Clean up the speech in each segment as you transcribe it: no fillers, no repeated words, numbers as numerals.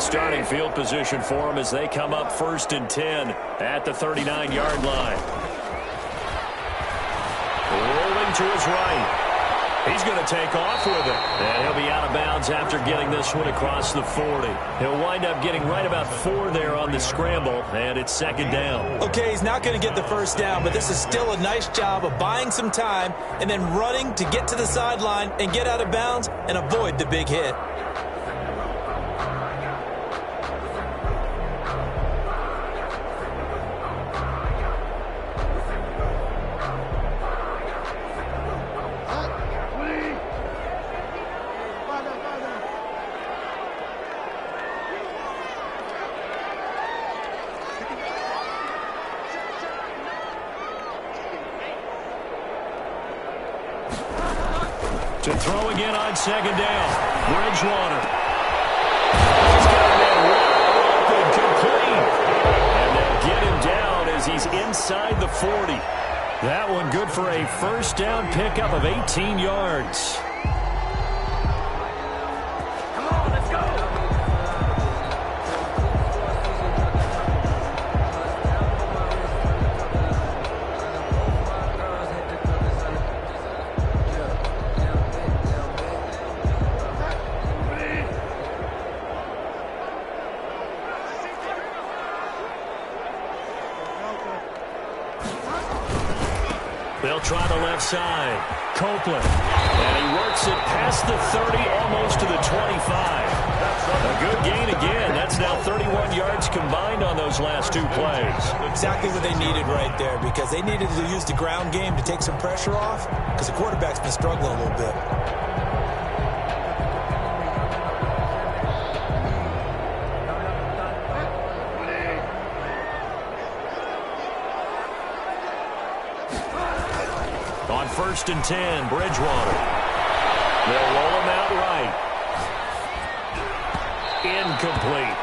starting field position for them as they come up 1st and 10 at the 39-yard line. Rolling to his right. He's going to take off with it. And he'll be out of bounds after getting this one across the 40. He'll wind up getting right about 4 there on the scramble, and it's 2nd down. Okay, he's not going to get the 1st down, but this is still a nice job of buying some time and then running to get to the sideline and get out of bounds and avoid the big hit. To throw again on 2nd down. Bridgewater. He's got that wide open, complete. And they'll get him down as he's inside the 40. That one good for a 1st down pickup of 18 yards. Come on, let's go. They'll try the left side. Copeland. And he works it past the 30, almost to the 25. A good gain again. That's now 31 yards combined on those last 2 plays. Exactly what they needed right there, because they needed to use the ground game to take some pressure off, because the quarterback's been struggling a little bit. On 1st and 10, Bridgewater. They'll roll him out right. Incomplete.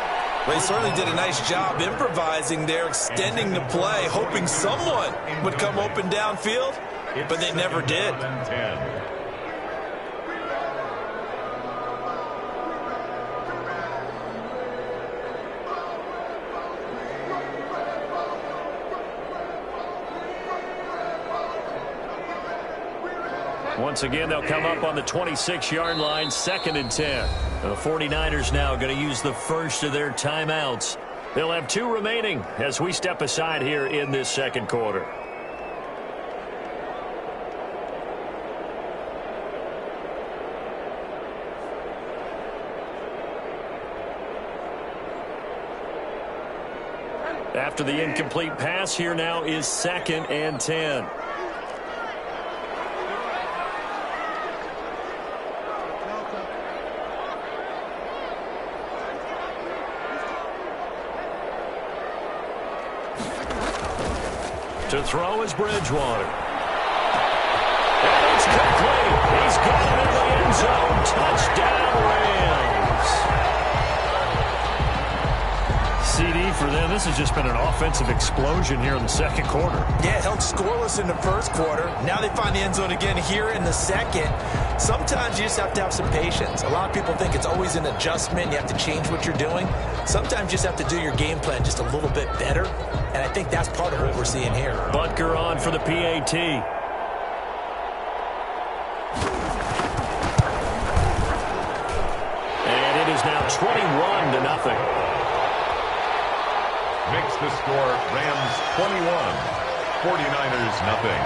Well, he certainly did a nice job improvising there, extending the play, hoping someone would come open downfield, but they never did. Once again, they'll come up on the 26-yard line, 2nd and 10. The 49ers now going to use the first of their timeouts. They'll have 2 remaining as we step aside here in this 2nd quarter. After the incomplete pass, here now is 2nd and 10. To throw is Bridgewater. And it's complete. He's got it in the end zone. Touchdown, Rams. CD for them. This has just been an offensive explosion here in the 2nd quarter. Yeah, held scoreless in the 1st quarter. Now they find the end zone again here in the 2nd. Sometimes you just have to have some patience. A lot of people think it's always an adjustment. You have to change what you're doing. Sometimes you just have to do your game plan just a little bit better. And I think that's part of what we're seeing here. Butker on for the PAT. And it is now 21-0. Makes the score Rams 21, 49ers nothing.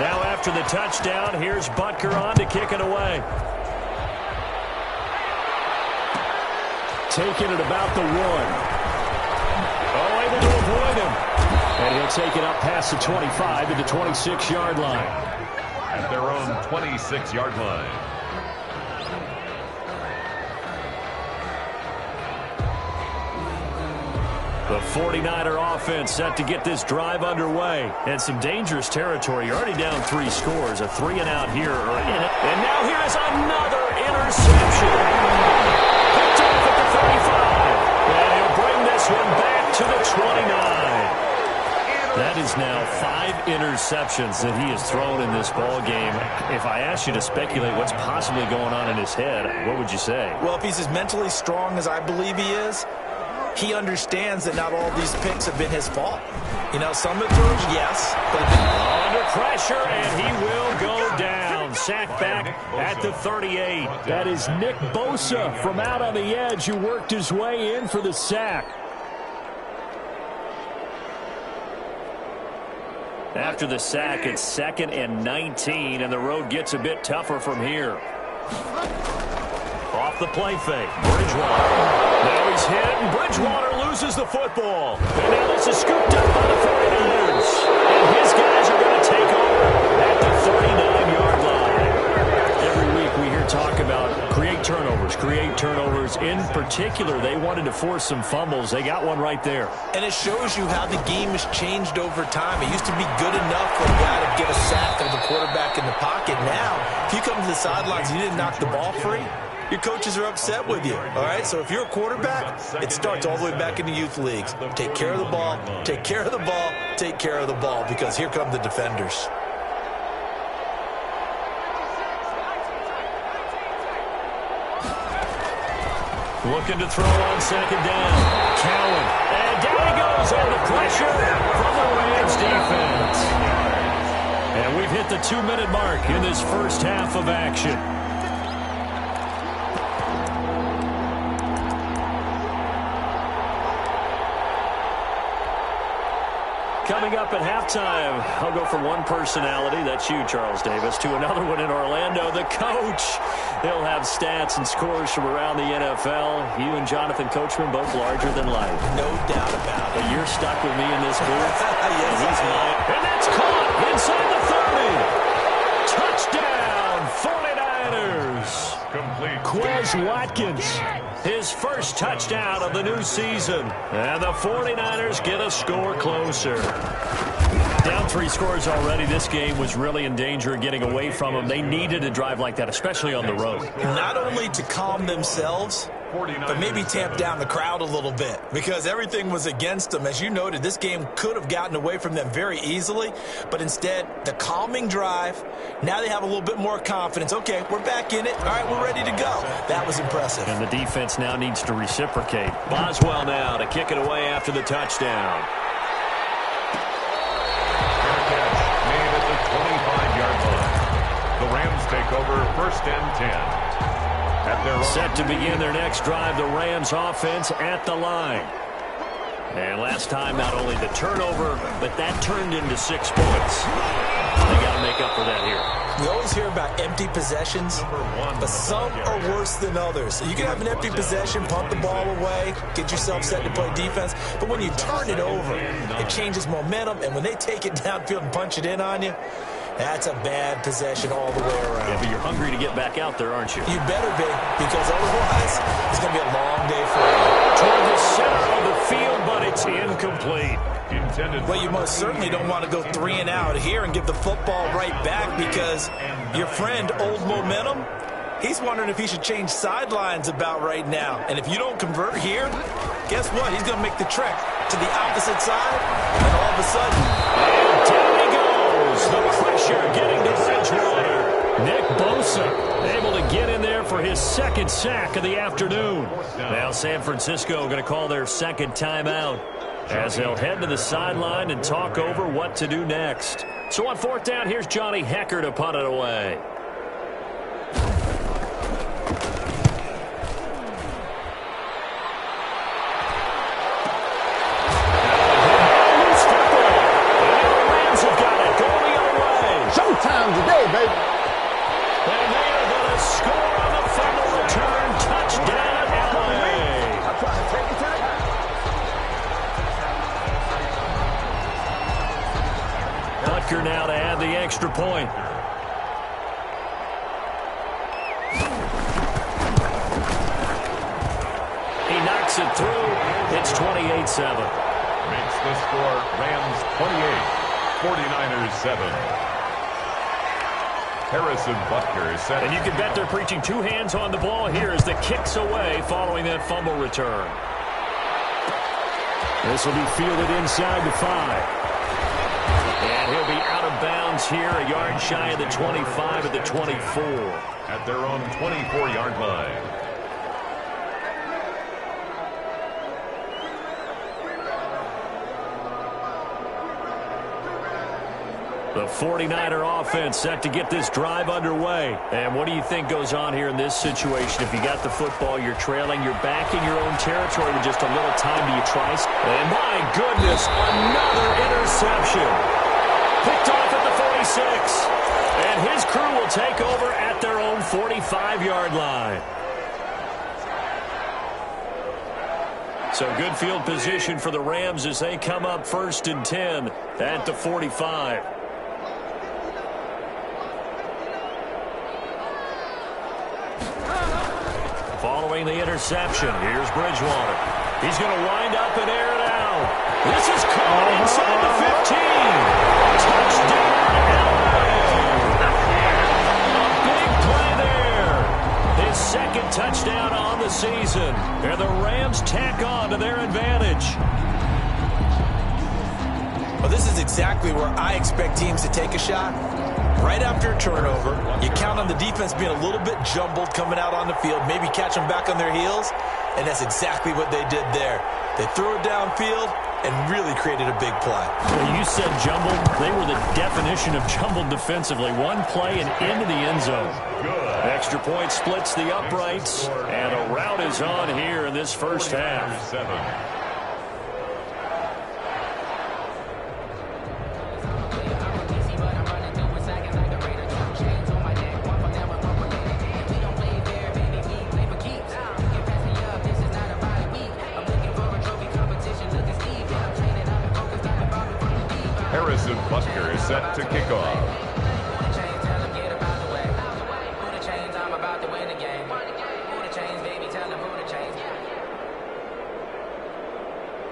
Now after the touchdown, here's Butker on to kick it away. Taking it about the 1. Oh, able to avoid him. And he'll take it up past the 25 to the 26-yard line. At their own 26-yard line. The 49er offense set to get this drive underway. And some dangerous territory. You're already down 3 scores. A 3-and-out here. And now here is another interception. Picked off at the 35. And he'll bring this one back to the 29. That is now 5 interceptions that he has thrown in this ball game. If I asked you to speculate what's possibly going on in his head, what would you say? Well, if he's as mentally strong as I believe he is, he understands that not all these picks have been his fault. You know, some of the throws, yes. But under pressure, and he will go down. Sacked back at the 38. That is Nick Bosa from out on the edge who worked his way in for the sack. After the sack, it's 2nd and 19, and the road gets a bit tougher from here. Off the play fake, Bridgewater. Now he's hit, and Bridgewater loses the football. And now this is scooped up by the 49ers. And his guys are going to take over at the 39-yard line. Every week we hear talk about create turnovers. In particular, they wanted to force some fumbles. They got one right there. And it shows you how the game has changed over time. It used to be good enough for a guy to get a sack of the quarterback in the pocket. Now, if you come to the sidelines and you didn't knock the ball free, your coaches are upset with you, all right? So if you're a quarterback, it starts all the way back in the youth leagues. Take care of the ball, take care of the ball, take care of the ball, because here come the defenders. Looking to throw on 2nd down. Cowan. And down he goes under pressure from the Rams defense. And we've hit the 2-minute mark in this first half of action. Coming up at halftime, I'll go from one personality, that's you, Charles Davis, to another one in Orlando, the coach. He'll have stats and scores from around the NFL. You and Jonathan Coachman, both larger than life. No doubt about it. But you're stuck with me in this booth. Yes, and he's mine. And that's caught inside the 30. Touchdown, 49ers. Complete. Quez Watkins, his first touchdown of the new season. And the 49ers get a score closer. Down 3 scores already. This game was really in danger of getting away from them. They needed a drive like that, especially on the road. Not only to calm themselves, but maybe tamp down the crowd a little bit, because everything was against them. As you noted, this game could have gotten away from them very easily, but instead, the calming drive, now they have a little bit more confidence. Okay, we're back in it. All right, we're ready to go. That was impressive. And the defense now needs to reciprocate. Boswell now to kick it away after the touchdown. Made at the 25-yard line. The Rams take over 1st and 10. Set to begin their next drive, the Rams offense at the line. And last time, not only the turnover, but that turned into 6 points. They got to make up for that here. We always hear about empty possessions, but some are worse than others. You can have an empty possession, punt the ball away, get yourself set to play defense, but when you turn it over, it changes momentum, and when they take it downfield and punch it in on you, that's a bad possession all the way around. Yeah, but you're hungry to get back out there, aren't you? You better be, because otherwise, it's going to be a long day for you. Toward the center of the field, but it's incomplete. Well, you most certainly don't want to go 3 and out here and give the football right back, because your friend, Old Momentum, he's wondering if he should change sidelines about right now. And if you don't convert here, guess what? He's going to make the trek to the opposite side, and all of a sudden, and down he goes. The pressure getting to Bridgewater. Nick Bosa able to get in there for his 2nd sack of the afternoon. Now San Francisco going to call their 2nd timeout as they'll head to the sideline and talk over what to do next. So on 4th down, here's Johnny Hecker to punt it away. Showtime today, baby. And they are going to score on the fumble return. Touchdown, LA. I'm trying to take it to the Butker now to add the extra point. He knocks it through. It's 28-7. Makes the score Rams 28, 49ers 7. Harrison Butker set. And you can bet they're preaching 2 hands on the ball here as the kick's away following that fumble return. This will be fielded inside the 5. And he'll be out of bounds here, a yard shy of the 25 at the 24. At their own 24-yard line. The 49er offense set to get this drive underway. And what do you think goes on here in this situation? If you got the football, you're trailing, you're back in your own territory with just a little time, do you try? And my goodness, another interception. Picked off at the 46. And his crew will take over at their own 45-yard line. So good field position for the Rams as they come up 1st and 10 at the 45. Following the interception, here's Bridgewater. He's going to wind up and air it out. This is caught inside the 15. Touchdown, LA! A big play there. His second touchdown on the season. And the Rams tack on to their advantage. Well, this is exactly where I expect teams to take a shot. Right after a turnover, you count on the defense being a little bit jumbled coming out on the field, maybe catch them back on their heels, and that's exactly what they did there. They threw it downfield and really created a big play. Well, you said jumbled. They were the definition of jumbled defensively. One play and into the end zone. Good. Extra point splits the uprights, and a rout is on here in this first half. 7. Buster is set to kick off.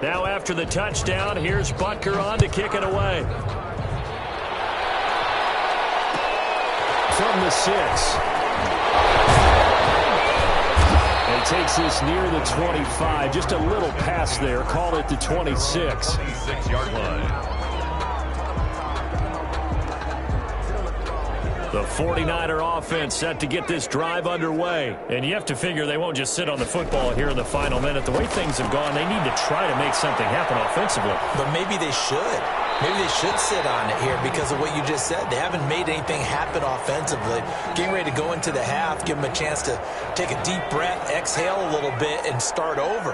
Now after the touchdown, here's Butker on to kick it away. From the 6. And takes this near the 25. Just a little pass there. Called it the 26. 26-yard line. The 49er offense set to get this drive underway. And you have to figure they won't just sit on the football here in the final minute. The way things have gone, they need to try to make something happen offensively. But maybe they should. Maybe they should sit on it here because of what you just said. They haven't made anything happen offensively. Getting ready to go into the half, give them a chance to take a deep breath, exhale a little bit, and start over.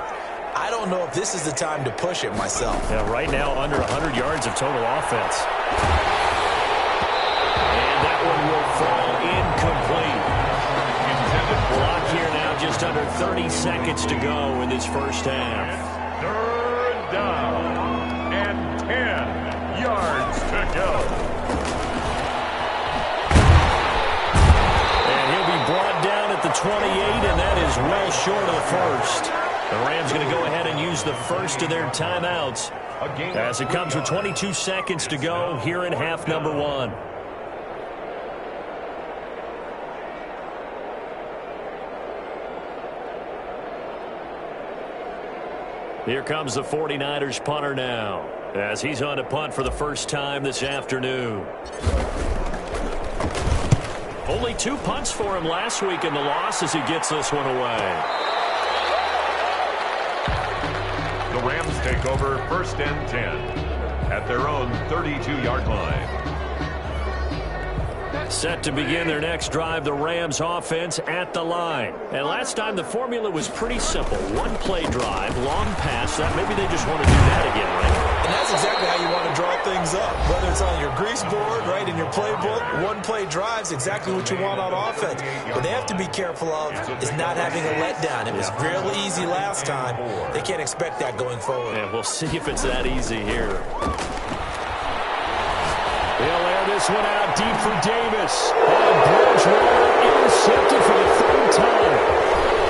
I don't know if this is the time to push it myself. Yeah, right now under 100 yards of total offense. One will fall incomplete. Intended block here now, just under 30 seconds to go in this first half. 3rd down and 10 yards to go. And he'll be brought down at the 28, and that is well short of the first. The Rams going to go ahead and use the first of their timeouts as it comes with 22 seconds to go here in half number 1. Here comes the 49ers punter now, as he's on to punt for the first time this afternoon. Only 2 punts for him last week in the loss as he gets this one away. The Rams take over 1st and 10 at their own 32-yard line. Set to begin their next drive, the Rams offense at the line. And last time the formula was pretty simple. One play drive, long pass. That maybe they just want to do that again, right? And that's exactly how you want to draw things up. Whether it's on your grease board, right, in your playbook, one play drive's exactly what you want on offense. What they have to be careful of is not having a letdown. It was real easy last time. They can't expect that going forward. And we'll see if it's that easy here. They'll air this one out deep for Davis. And Bridgewater intercepted for the 3rd time.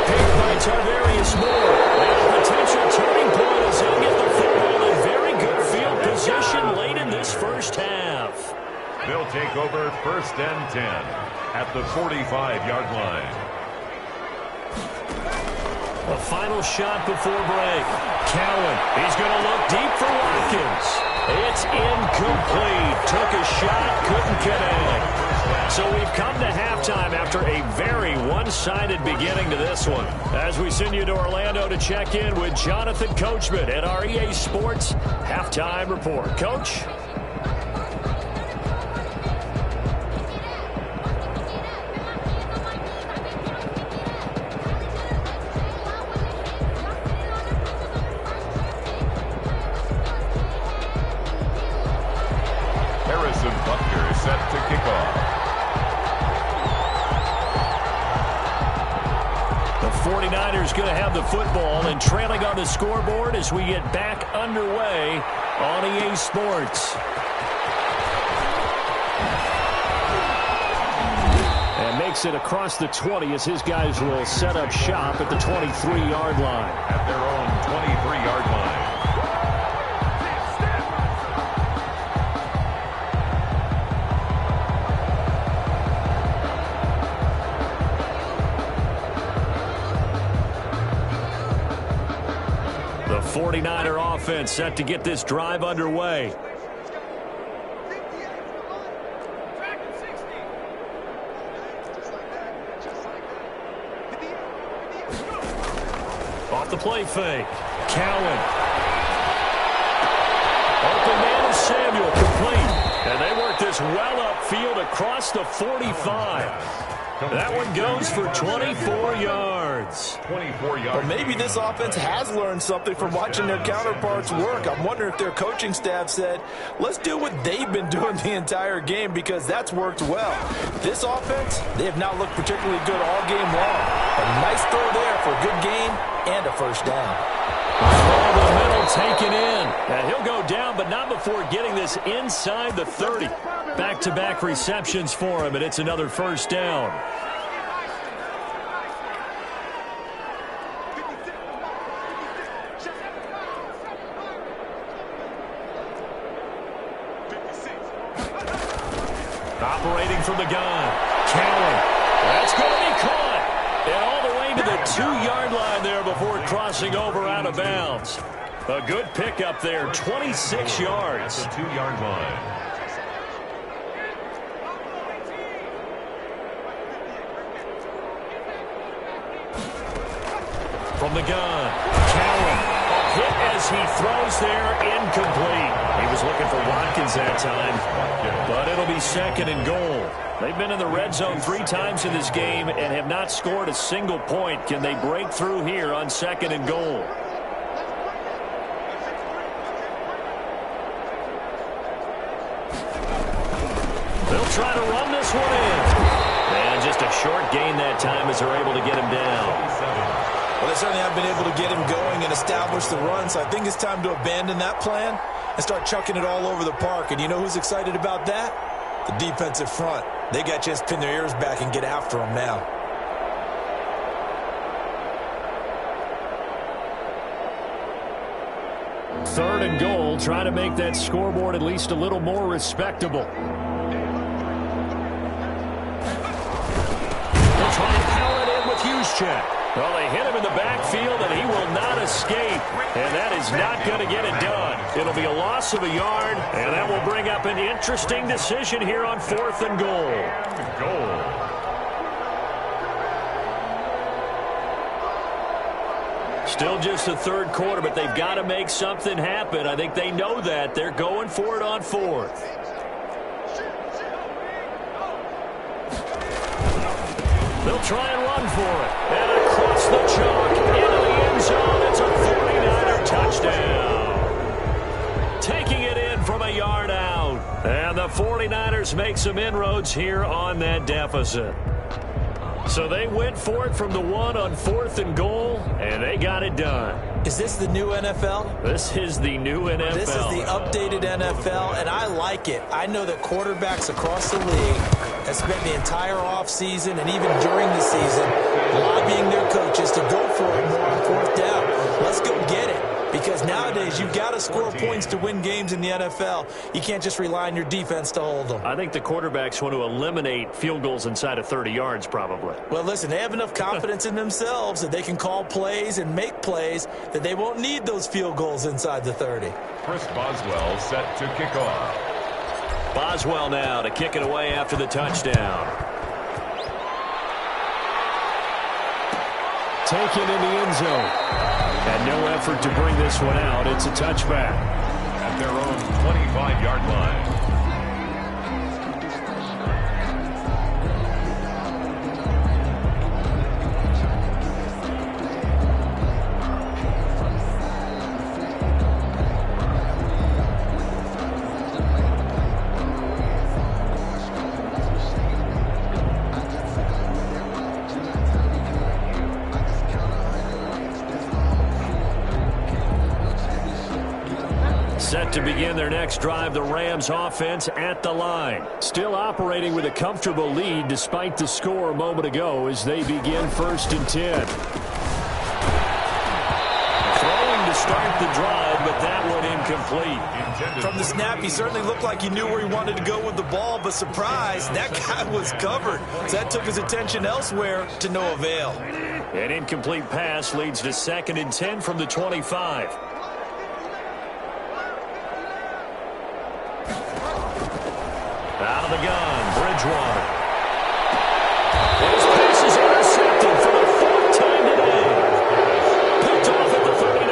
Picked by Tarvarius Moore. And a potential turning point as he'll get the football in very good field position late in this first half. They'll take over 1st and 10 at the 45-yard line. A final shot before break. Cowan, he's going to look deep for Watkins. It's incomplete. Took a shot, couldn't connect. So we've come to halftime after a very one-sided beginning to this one. As we send you to Orlando to check in with Jonathan Coachman at our EA Sports Halftime Report. Coach? Buckner is set to kick off. The 49ers going to have the football and trailing on the scoreboard as we get back underway on EA Sports. And makes it across the 20 as his guys will set up shop at the 23-yard line. At their own 23-yard line. The 49er offense set to get this drive underway. Off the play fake. Cowan. Open man is Samuel, complete. And they work this well upfield across the 45. That one goes for 24 yards. 24 yards. Well, maybe this offense has learned something from watching their counterparts work. I'm wondering if their coaching staff said, let's do what they've been doing the entire game, because that's worked well. This offense, they have not looked particularly good all game long. A nice throw there for a good gain and a first down. Throw the middle taken in. And he'll go down, but not before getting this inside the 30. Back-to-back receptions for him, and it's another first down. Operating from the gun. Cowan. That's going to be caught. And all the way to the 2-yard line there before crossing over out of bounds. A good pickup there, 26 yards. The 2-yard line. From the gun, Cowan. A hit as he throws there, incomplete. He was looking for Watkins that time, but it'll be second and goal. They've been in the red zone 3 times in this game and have not scored a single point. Can they break through here on second and goal? They'll try to run this one in. And just a short gain that time as they're able to get him down. Well, they certainly have been able to get him going and establish the run, so I think it's time to abandon that plan and start chucking it all over the park. And you know who's excited about that? The defensive front. They got a chance to pin their ears back and get after him now. Third and goal, trying to make that scoreboard at least a little more respectable. They'll try and power it in with Juszczyk. Well, they hit him in the backfield, and he will not escape. And that is not going to get it done. It'll be a loss of a yard, and that will bring up an interesting decision here on 4th and goal. Still just the third quarter, but they've got to make something happen. I think they know that. They're going for it on 4th. They'll try and run for it. And across the chalk into the end zone. It's a 49er touchdown. Taking it in from a yard out. And the 49ers make some inroads here on that deficit. So they went for it from the 1 on 4th and goal, and they got it done. Is this the new NFL? This is the new NFL. This is the updated NFL, and I like it. I know that quarterbacks across the league have spent the entire offseason and even during the season lobbying their coaches to go for it more on 4th down. Let's go get it, because because nowadays you've got to score points to win games in the NFL. You can't just rely on your defense to hold them. I think the quarterbacks want to eliminate field goals inside of 30 yards probably. Well, listen, they have enough confidence in themselves that they can call plays and make plays that they won't need those field goals inside the 30. Chris Boswell set to kick off. Boswell now to kick it away after the touchdown. Taken in the end zone. And no effort to bring this one out. It's a touchback. At their own 25-yard line. Set to begin their next drive, the Rams offense at the line. Still operating with a comfortable lead despite the score a moment ago as they begin 1st and 10. Throwing to start the drive, but that one incomplete. From the snap, he certainly looked like he knew where he wanted to go with the ball, but surprise, that guy was covered. So that took his attention elsewhere to no avail. An incomplete pass leads to 2nd and 10 from the 25. Out of the gun, Bridgewater. His pass is intercepted for the 4th time today. Picked off at the 39.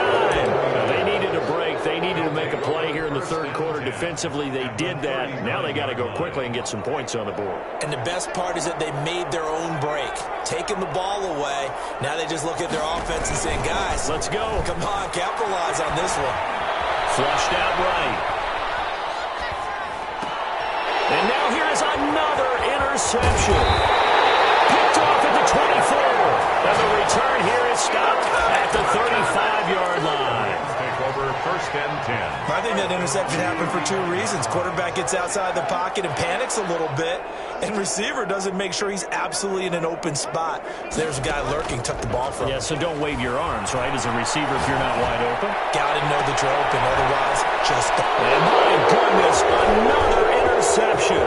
Now, they needed a break. They needed to make a play here in the 3rd quarter. Defensively, they did that. Now they got to go quickly and get some points on the board. And the best part is that they made their own break. Taking the ball away. Now they just look at their offense and saying, guys, let's go. Come on, capitalize on this one. Flushed out right. And now here is another interception. Picked off at the 24. And the return here is stopped at the 35-yard line. Take over 1st and 10. I think that interception happened for 2 reasons. Quarterback gets outside the pocket and panics a little bit. And receiver doesn't make sure he's absolutely in an open spot. So there's a guy lurking, took the ball from him. Yeah, so don't wave your arms, right, as a receiver if you're not wide open. Got to know that you're open. Otherwise, just don't. And my goodness, another interception.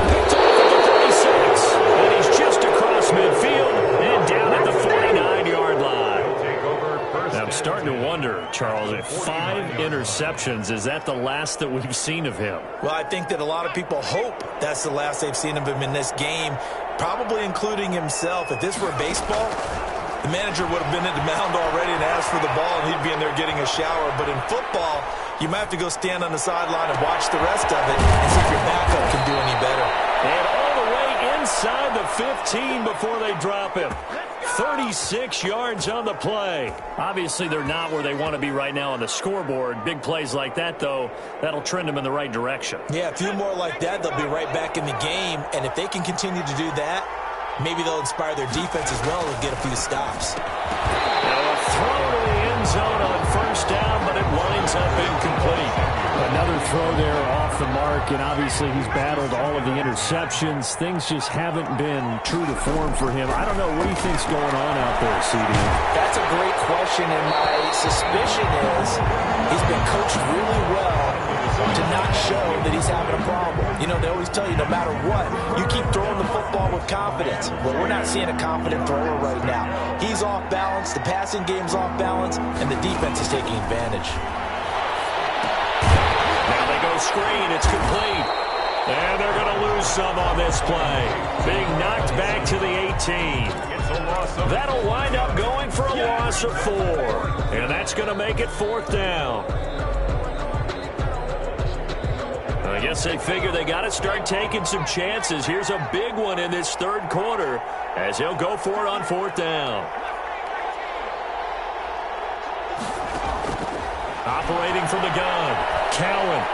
Picked off at the 36. And he's just across midfield and down at the 49-yard line. Take over 1st. Now, I'm starting to wonder, Charles, if 5 interceptions, is that the last that we've seen of him? Well, I think that a lot of people hope that's the last they've seen of him in this game, probably including himself. If this were baseball, the manager would have been at the mound already and asked for the ball, and he'd be in there getting a shower. But in football, you might have to go stand on the sideline and watch the rest of it and see if your backup can do any better. And all the way inside the 15 before they drop him. 36 yards on the play. Obviously, they're not where they want to be right now on the scoreboard. Big plays like that, though, that'll trend them in the right direction. Yeah, a few more like that, they'll be right back in the game. And if they can continue to do that, maybe they'll inspire their defense as well and get a few stops. Now a throw to the end zone on 1st down, but it winds up incomplete. Another throw there off the mark, and obviously he's battled all of the interceptions. Things just haven't been true to form for him. I don't know, what do you think's going on out there, CD? That's a great question, and my suspicion is he's been coached really well to not show that he's having a problem. You know, they always tell you no matter what, you keep throwing the football with confidence. Well, we're not seeing a confident thrower right now. He's off balance, the passing game's off balance, and the defense is taking advantage. Now they go screen, it's complete. And they're going to lose some on this play. Being knocked back to the 18. That'll wind up going for a loss of 4. And that's going to make it 4th down. I guess they figure they got to start taking some chances. Here's a big one in this 3rd quarter as he'll go for it on 4th down. Operating from the gun, Cowan.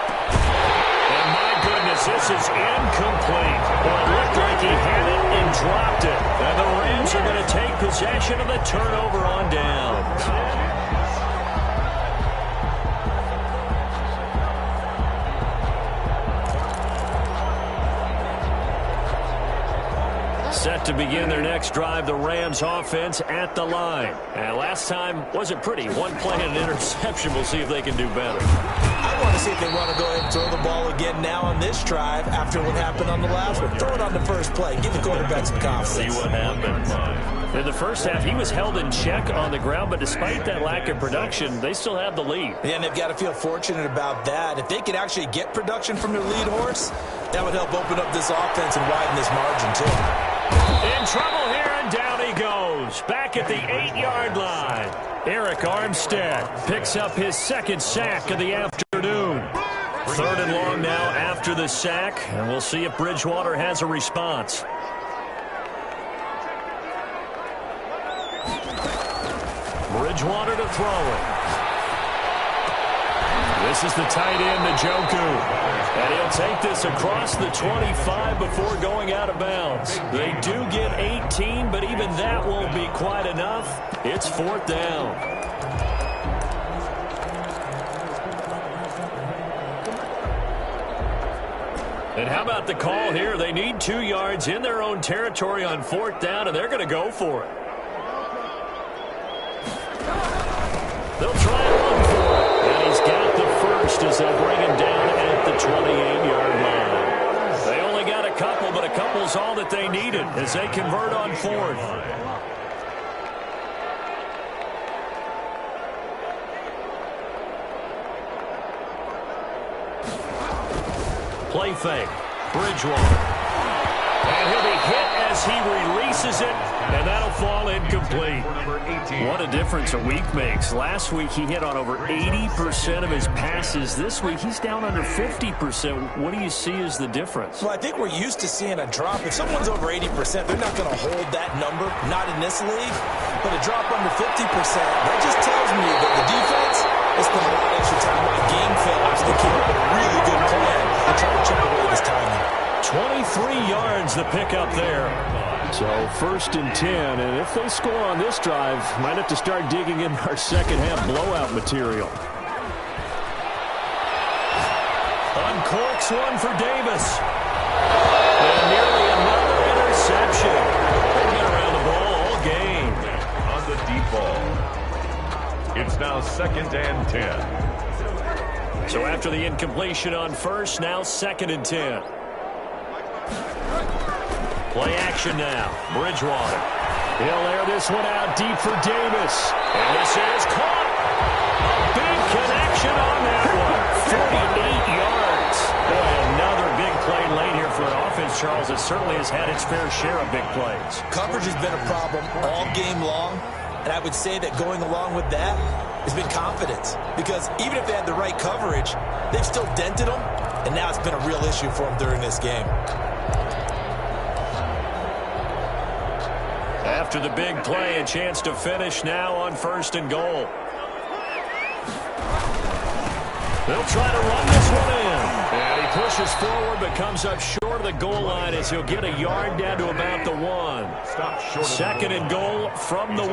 And my goodness, this is incomplete. Well, it looked like he had it and dropped it. And the Rams are going to take possession of the turnover on down. Set to begin their next drive. The Rams offense at the line. And last time wasn't pretty. One play and an interception. We'll see if they can do better. I want to see if they want to go ahead and throw the ball again now on this drive after what happened on the last one. Throw it on the first play. Give the quarterback some confidence. See what happens. In the first half, he was held in check on the ground, but despite that lack of production, they still have the lead. Yeah, and they've got to feel fortunate about that. If they could actually get production from their lead horse, that would help open up this offense and widen this margin, too. In trouble here, and down he goes. Back at the 8-yard line. Eric Armstead picks up his second sack of the afternoon. 3rd and long now after the sack, and we'll see if Bridgewater has a response. Bridgewater to throw it. This is the tight end, Njoku. And he'll take this across the 25 before going out of bounds. They do get 18, but even that won't be quite enough. It's 4th down. And how about the call here? They need 2 yards in their own territory on 4th down, and they're going to go for it. They'll try and run for it. And he's got the first as they bring him down at the 28-yard line. They only got a couple, but a couple's all that they needed as they convert on 4th. Play fake. Bridgewater. And he'll be hit as he releases it, and that'll fall incomplete. What a difference a week makes. Last week he hit on over 80% of his passes. This week he's down under 50%. What do you see as the difference? Well, I think we're used to seeing a drop. If someone's over 80%, they're not going to hold that number, not in this league. But a drop under 50%, that just tells me that the defense has spent a lot of extra time on game failures to keep up a really good plan and try to chip away this timing. 23 yards the pickup there. So 1st and 10, and if they score on this drive, might have to start digging in our second half blowout material. Uncorks one for Davis. And nearly another interception. They've been around the ball all game. On the deep ball. It's now 2nd and 10. So after the incompletion on 1st, now 2nd and 10. Play action now. Bridgewater. He'll air this one out deep for Davis. And this is caught. A big connection on that one. 48 yards. Boy, another big play late here for an offense, Charles, that certainly has had its fair share of big plays. Coverage has been a problem all game long, and I would say that going along with that has been confidence. Because even if they had the right coverage, they've still dented them, and now it's been a real issue for them during this game. After the big play, a chance to finish now on 1st and goal. They'll try to run this one in. And he pushes forward but comes up short of the goal line as he'll get a yard down to about the 1. Stop short. 2nd and goal from the 1.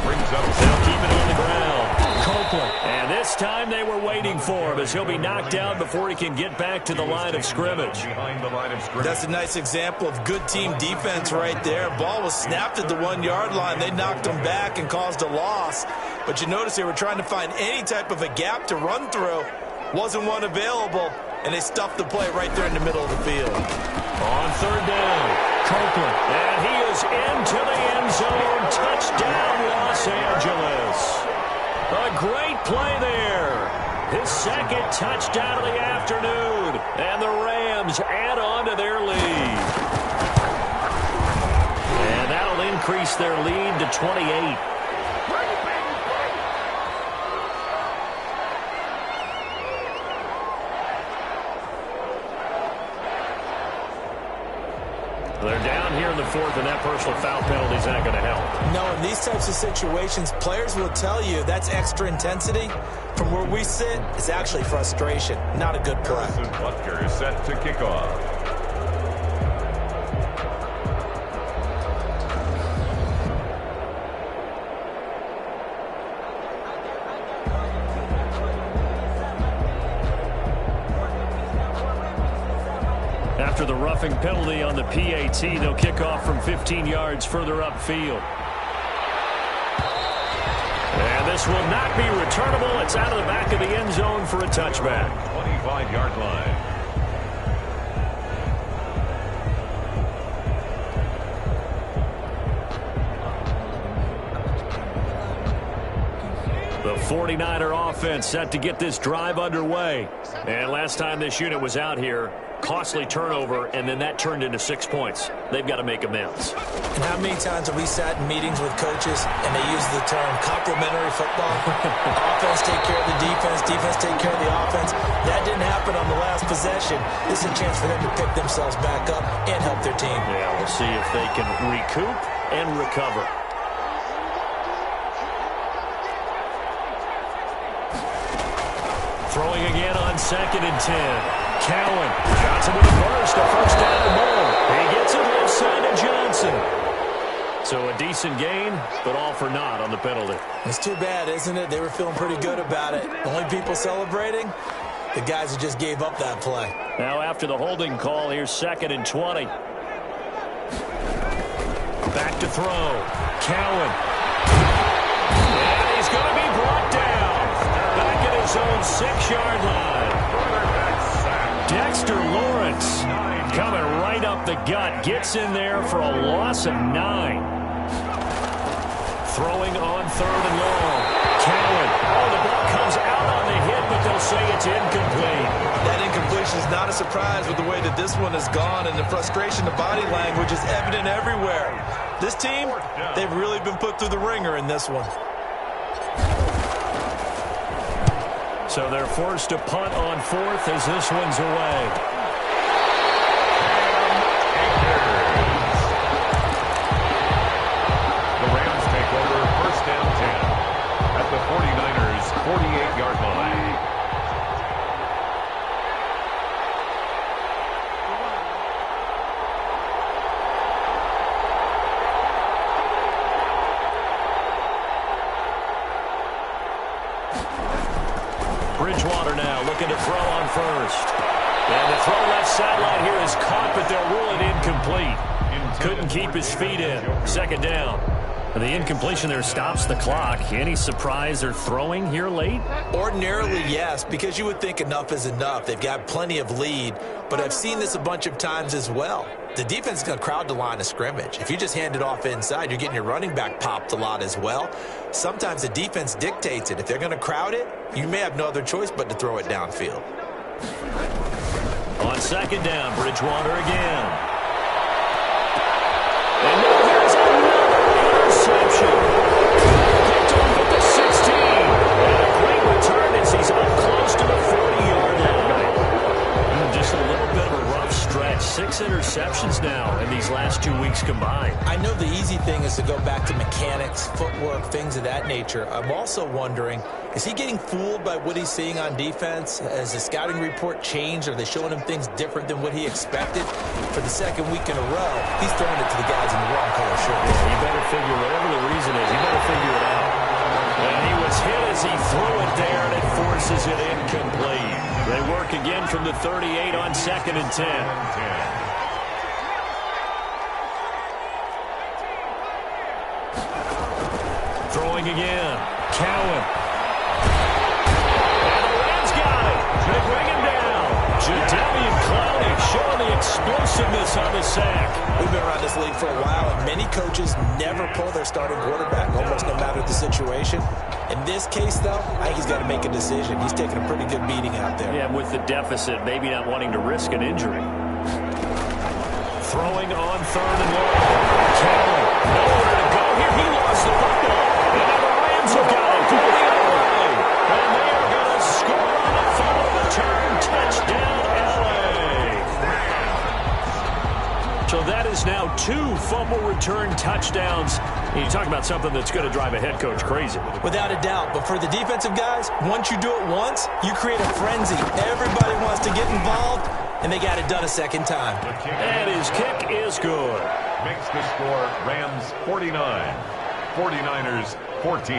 Brings up. They'll keep it on the ground. Copeland. And this time they were waiting for him as he'll be knocked down before he can get back to the line of scrimmage. Behind the line of scrimmage. That's a nice example of good team defense right there. Ball was snapped at the 1-yard line. They knocked him back and caused a loss. But you notice they were trying to find any type of a gap to run through. Wasn't one available, and they stuffed the play right there in the middle of the field. On 3rd down, Copeland. And he is into the end zone. Touchdown, Los Angeles. A great play there. His 2nd touchdown of the afternoon. And the Rams add on to their lead. And that'll increase their lead to 28. They're down here in the 4th, and that personal foul penalty is not going to help. No, in these types of situations, players will tell you that's extra intensity. From where we sit, it's actually frustration, not a good play. Harrison Butker is set to kick off. After the roughing penalty on the PAT, they'll kick off from 15 yards further upfield. And this will not be returnable. It's out of the back of the end zone for a touchback. 25-yard line. The 49er offense set to get this drive underway. And last time this unit was out here, costly turnover, and then that turned into 6 points. They've got to make amends. And how many times have we sat in meetings with coaches and they use the term complementary football? Offense take care of the defense, defense take care of the offense. That didn't happen on the last possession. This is a chance for them to pick themselves back up and help their team. Yeah, we'll see if they can recoup and recover. Throwing again on 2nd and 10. Cowan, Johnson with a burst, a first down and more. He gets it left side to Johnson. So a decent gain, but all for naught on the penalty. It's too bad, isn't it? They were feeling pretty good about it. The only people celebrating, the guys who just gave up that play. Now after the holding call, here's 2nd and 20. Back to throw. Cowan. And he's going to be brought down. Back at his own 6-yard line. Dexter Lawrence coming right up the gut. Gets in there for a loss of 9. Throwing on 3rd and long. Cowan. Oh, the ball comes out on the hit, but they'll say it's incomplete. That incompletion is not a surprise with the way that this one has gone, and the frustration, the body language is evident everywhere. This team, they've really been put through the ringer in this one. So they're forced to punt on 4th as this one's away. The Rams take over 1st and 10 at the 49ers' 48-yard line. Bridgewater now looking to throw on 1st. And the throw left sideline here is caught, but they'll rule it incomplete. Couldn't keep his feet in. 2nd down. And the incompletion there stops the clock. Any surprise they're throwing here late? Ordinarily, yes, because you would think enough is enough. They've got plenty of lead, but I've seen this a bunch of times as well. The defense is going to crowd the line of scrimmage. If you just hand it off inside, you're getting your running back popped a lot as well. Sometimes the defense dictates it. If they're going to crowd it, you may have no other choice but to throw it downfield. On 2nd down, Bridgewater again. And now there's another interception. Picked off at the 16. And a great return as he's up close to the 40-yard line. Just a little bit of a rough stretch. 6 interceptions now in these last 2 weeks combined. I know the easy thing is to go back to mechanics, footwork, things of that nature. I'm also wondering, is he getting fooled by what he's seeing on defense? Has the scouting report changed? Are they showing him things different than what he expected? For the 2nd week in a row, he's throwing it to the guys in the wrong color shirts. You better figure, whatever the reason is, you better figure it out. And he was hit as he threw it there, and it forces it incomplete. They work again from the 38 on 2nd and 10. Throwing again. Cowan. And the Rams got it. They bring him down. Jadeveon Clowney showing the explosiveness on the sack. We've been around this league for a while, and many coaches never pull their starting quarterback, almost no matter the situation. In this case, though, I think he's got to make a decision. He's taking a pretty good beating out there. Yeah, with the deficit, maybe not wanting to risk an injury. Throwing on 3rd and long. Cowan, nowhere to go here. He lost the football. And now the Rams have got it. And they are going to score on a fumble return. Touchdown, LA. So that is now 2 fumble return touchdowns. And you talk about something that's going to drive a head coach crazy. Without a doubt. But for the defensive guys, once you do it once, you create a frenzy. Everybody wants to get involved, and they got it done a 2nd time. And his kick is good. Makes the score Rams 49, 49ers 14.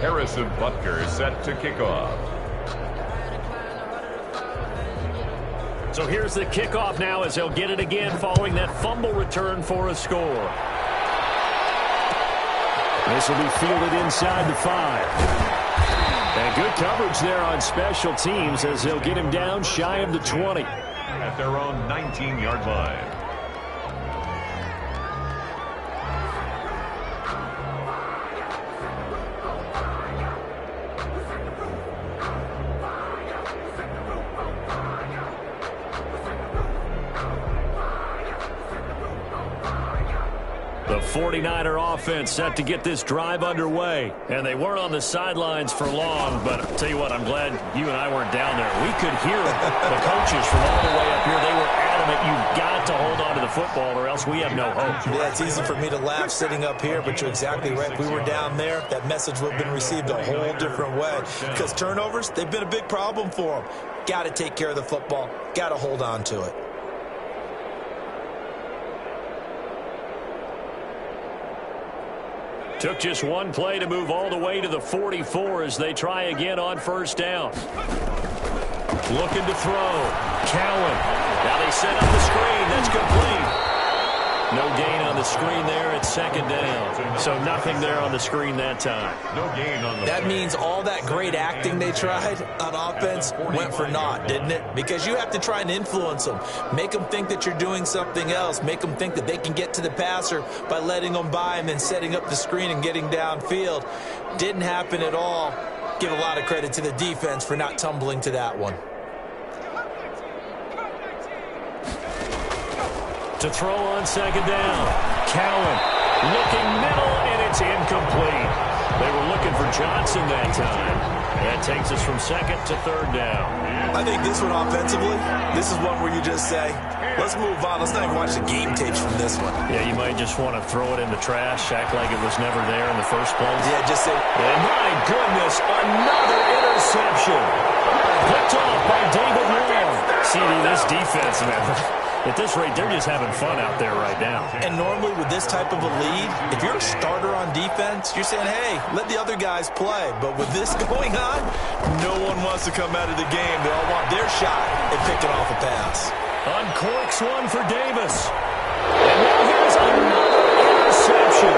Harrison Butker set to kick off. So here's the kickoff now as he'll get it again following that fumble return for a score. This will be fielded inside the 5. And good coverage there on special teams as they'll get him down shy of the 20. At their own 19-yard line. The 49er offense set to get this drive underway. And they weren't on the sidelines for long, but I'll tell you what, I'm glad you and I weren't down there. We could hear the coaches from all the way up here. They were adamant, you've got to hold on to the football or else we have no hope. Yeah, it's easy for me to laugh sitting up here, but you're exactly right. If we were down there, that message would have been received a whole different way. Because turnovers, they've been a big problem for them. Got to take care of the football. Got to hold on to it. Took just one play to move all the way to the 44 as they try again on first down. Looking to throw. Cowan. Now they set up the screen. That's complete. No gain on the screen there at second down. So nothing there on the screen that time. No gain on the That play. means all that great acting they tried on offense went for naught, didn't it? Because you have to try and influence them. Make them think that you're doing something else. Make them think that they can get to the passer by letting them by and then setting up the screen and getting downfield. Didn't happen at all. Give a lot of credit to the defense for not tumbling to that one. To throw on second down. Cowan looking middle, and it's incomplete. They were looking for Johnson that time. That takes us from second to third down. I think this one offensively, this is one where you just say, let's move on. Let's not even watch the game tapes from this one. Yeah, you might just want to throw it in the trash, act like it was never there in the first place. Yeah, just say, And my goodness, another interception. Picked off by David Long. See, this defense, man. At this rate, they're just having fun out there right now. and normally with this type of a lead, if you're a starter on defense, you're saying, hey, let the other guys play. But with this going on, no one wants to come out of the game. They all want their shot at picking off a pass. Uncorks one for Davis. And now here's another interception.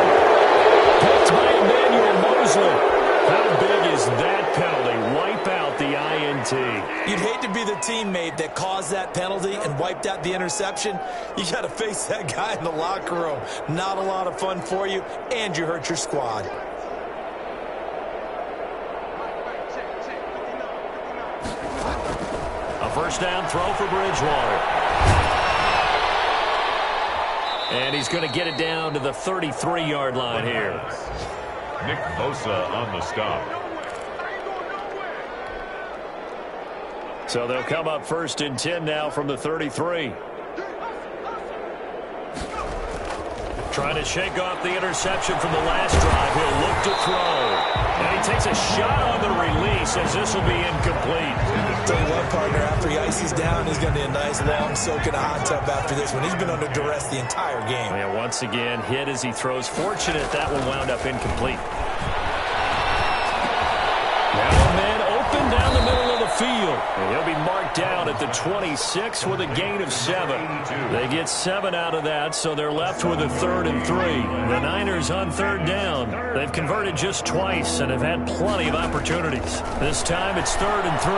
Picked by Emmanuel Mosley. How big is that penalty? Wipe out the INT. You'd hate to be the teammate that caused that penalty and wiped out the interception. You got to face that guy in the locker room. Not a lot of fun for you, and you hurt your squad. A first down throw for Bridgewater. And he's going to get it down to the 33-yard line here. Nick Bosa on the stop. So they'll come up first and 10 now from the 33. Trying to shake off the interception from the last drive. He'll look to throw. And he takes a shot on the release as this will be incomplete. Tell you what, partner, after he ices down, he's going to be a nice long soak in a hot tub after this one. He's been under duress the entire game. And once again, hit as he throws. Fortunate that one wound up incomplete. Now a man open down the middle of the field. And he'll be marked down at the 26 with a gain of 7. They get 7 out of that, so they're left with a 3rd and 3. The Niners on third down. They've converted just twice and have had plenty of opportunities. This time it's 3rd and 3.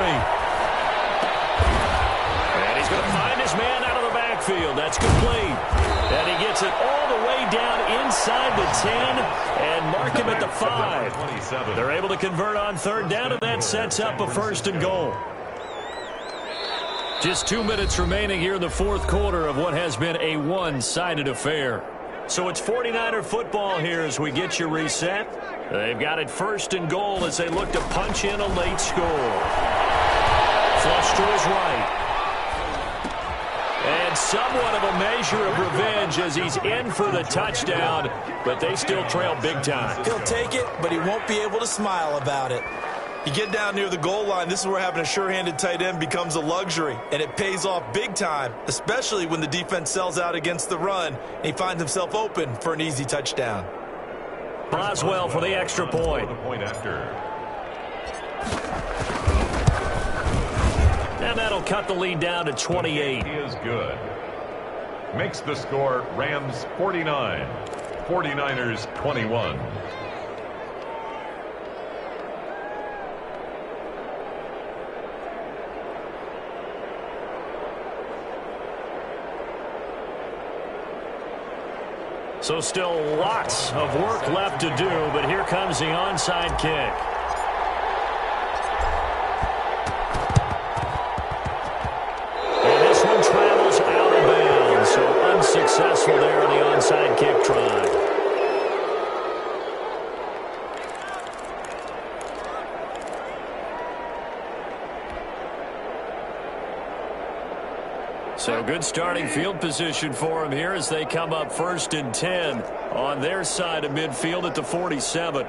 And he's going to find his man out of the backfield. That's complete. And he gets it all the way down inside the 10 and mark him at the 5. They're able to convert on third down, and that sets up a 1st and goal. Just 2 minutes remaining here in the fourth quarter of what has been a one-sided affair. So it's 49er football here as we get you reset. They've got it 1st and goal as they look to punch in a late score. Flush to his right. And somewhat of a measure of revenge as he's in for the touchdown, but they still trail big time. He'll take it, but he won't be able to smile about it. You get down near the goal line, this is where having a sure-handed tight end becomes a luxury, and it pays off big time, especially when the defense sells out against the run, and he finds himself open for an easy touchdown. Boswell for the extra point. The point after. And that'll cut the lead down to 28. He is good. Makes the score Rams 49, 49ers 21. So still lots of work left to do, but here comes the onside kick. And this one travels out of bounds, so unsuccessful there on the onside kick try. So good starting field position for them here as they come up 1st and 10 on their side of midfield at the 47.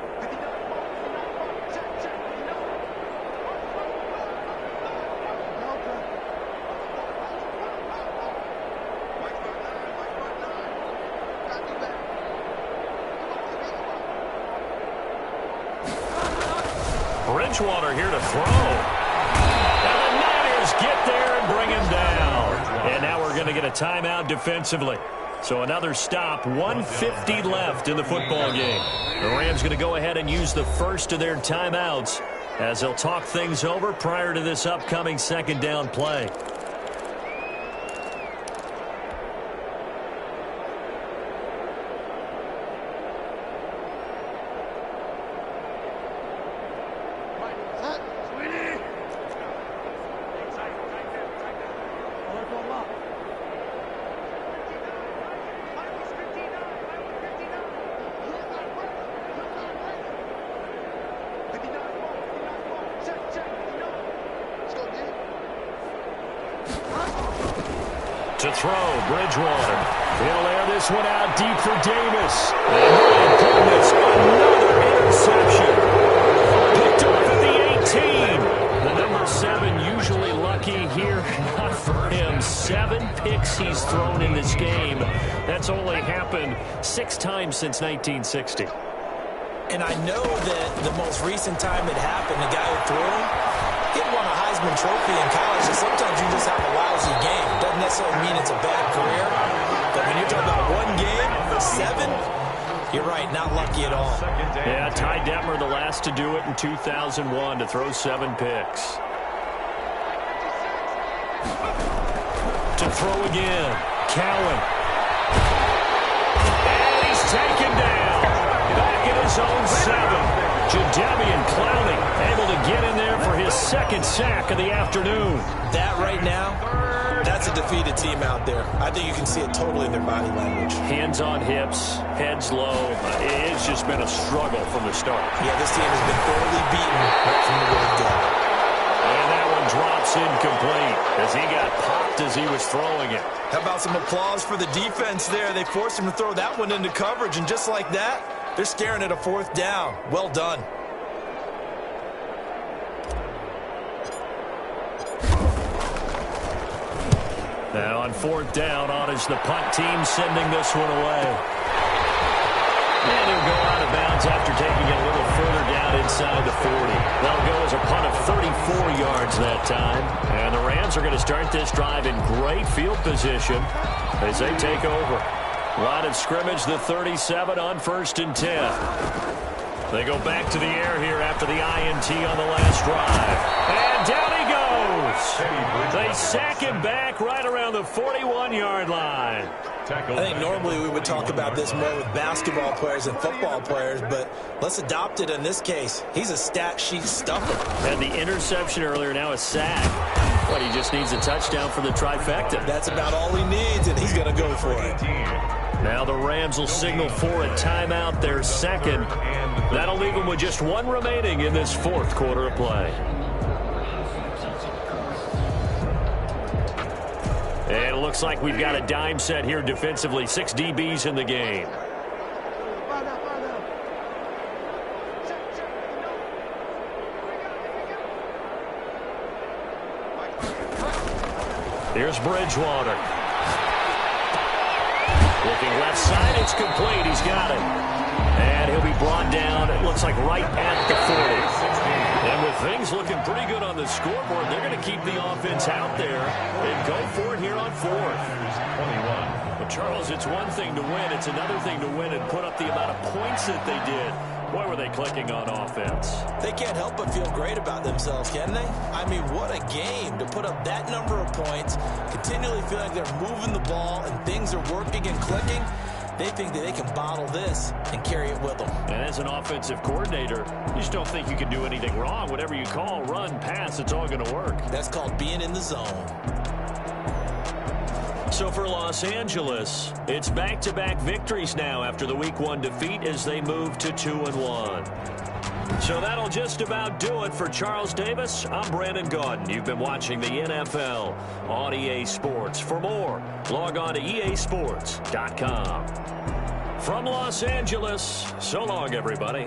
Bridgewater here to throw. And the Niners get there and bring him down. And now we're going to get a timeout defensively. So another stop, 1:50 left in the football game. The Rams going to go ahead and use the first of their timeouts as they'll talk things over prior to this upcoming second down play. To throw, Bridgewater. He'll air this one out deep for Davis. And my goodness, another interception. Picked off at the 18. The number 7 usually lucky here. Not for him. 7 picks he's thrown in this game. That's only happened 6 times since 1960. And I know that the most recent time it happened, the guy who threw, he won a Heisman Trophy in college, and sometimes you just have a lousy game. Doesn't necessarily mean it's a bad career, but when you're talking about one game, 7, you're right, not lucky at all. Yeah, Ty Detmer, the last to do it in 2001, to throw 7 picks. To throw again, Cowan. And he's taken down. Back in his own 7. Jadeveon Clowney able to get in there for his 2nd sack of the afternoon. That right now, that's a defeated team out there. I think you can see it totally in their body language. Hands on hips, heads low. It's just been a struggle from the start. Yeah, this team has been thoroughly beaten right from the word go. And that one drops incomplete as he got popped as he was throwing it. How about some applause for the defense there? They forced him to throw that one into coverage, and just like that, they're scaring at a 4th down. Well done. Now on 4th down, on is the punt team sending this one away. And he'll go out of bounds after taking it a little further down inside the 40. That'll go as a punt of 34 yards that time. And the Rams are going to start this drive in great field position as they take over. Line of scrimmage, the 37 on 1st and 10. They go back to the air here after the INT on the last drive. And down he goes. They sack him back right around the 41-yard line. I think normally we would talk about this more with basketball players and football players, but let's adopt it in this case. He's a stat sheet stuffer. And the interception earlier, now a sack. But he just needs a touchdown for the trifecta. That's about all he needs, and he's going to go for it. Now the Rams will signal for a timeout, their 2nd. That'll leave them with just 1 remaining in this 4th quarter of play. And it looks like we've got a dime set here defensively. 6 DBs in the game. Here's Bridgewater. Looking left side, it's complete. He's got it. And he'll be brought down, it looks like right at the 40. And with things looking pretty good on the scoreboard, they're going to keep the offense out there and go for it here on 4th. 21. Well, Charles, it's one thing to win. It's another thing to win and put up the amount of points that they did. Boy, were they clicking on offense. They can't help but feel great about themselves, can they? I mean, what a game to put up that number of points, continually feel like they're moving the ball and things are working and clicking. They think that they can bottle this and carry it with them. And as an offensive coordinator, you just don't think you can do anything wrong. Whatever you call, run, pass, it's all going to work. That's called being in the zone. So for Los Angeles, it's back-to-back victories now after the Week 1 defeat as they move to 2-1. So that'll just about do it for Charles Davis. I'm Brandon Gaudin. You've been watching the NFL on EA Sports. For more, log on to easports.com. From Los Angeles, so long, everybody.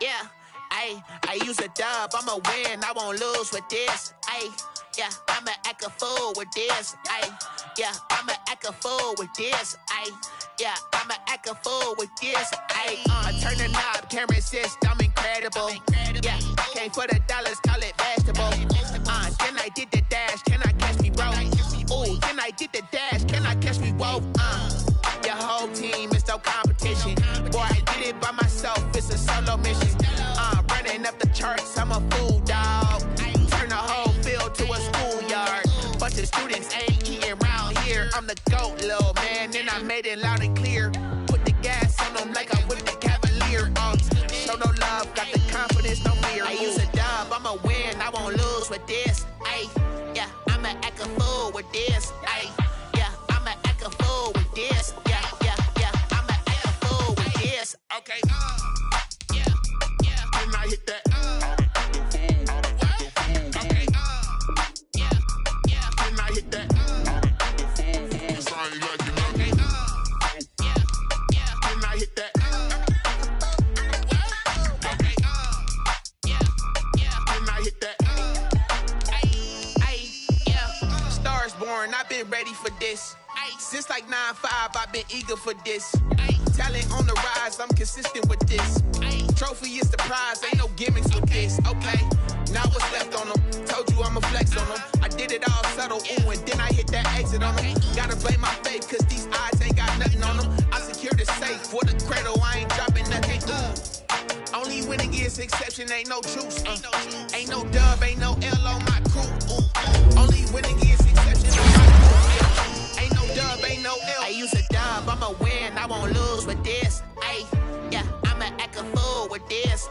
Yeah, I use a dub, I'ma win, I won't lose with this. Yeah, I'ma act a fool with this. Yeah, I'ma act a fool with this. Yeah, I'ma act a fool with this. I turn the knob, can't resist, I'm incredible. Yeah, came for the dollars, call it vegetable. Then I did the dash, can I catch me, bro? Ooh, then I did the dash, can I catch me, whoa? Your whole team is no competition. Boy, I did it by myself, it's a solo mission. Running up the charts, I'm a fool, dog. Turn the whole field to a schoolyard. Bunch of students ain't eating round here. I'm the GOAT, little man, and I made it loud and clear. Put the gas on them like I'm with the Cavalier. Show no love, got the confidence, no fear. I use a dub, I'ma win, I won't lose with this. Yeah, I'ma act a fool with this. Yeah, I'ma act a fool with this. Yeah, I'ma act a fool with this. Okay, yeah, and I hit that. Okay, yeah, and I hit that. Okay, yeah, and I hit that. Okay, yeah, and I hit that. Yeah, Stars born, I've been ready for this. Since like 9-5, I've been eager for this. Talent on the rise, I'm consistent with this. Trophy is the prize, ain't no gimmicks with this. Okay, now what's left on them? Told you I'ma flex on them. I did it all subtle, ooh, and then I hit that exit on them. Gotta blame my faith, cause these eyes ain't got nothing on them. I secured the safe for the cradle, I ain't dropping nothing. Only winning is exception, ain't no truce. Ain't no dub, ain't no L on my crew. Only winning is exception on my crew. Ain't no dub, ain't no L. I use a dub, I'ma win, I won't lose with this. Yeah, I'ma act a fool with this.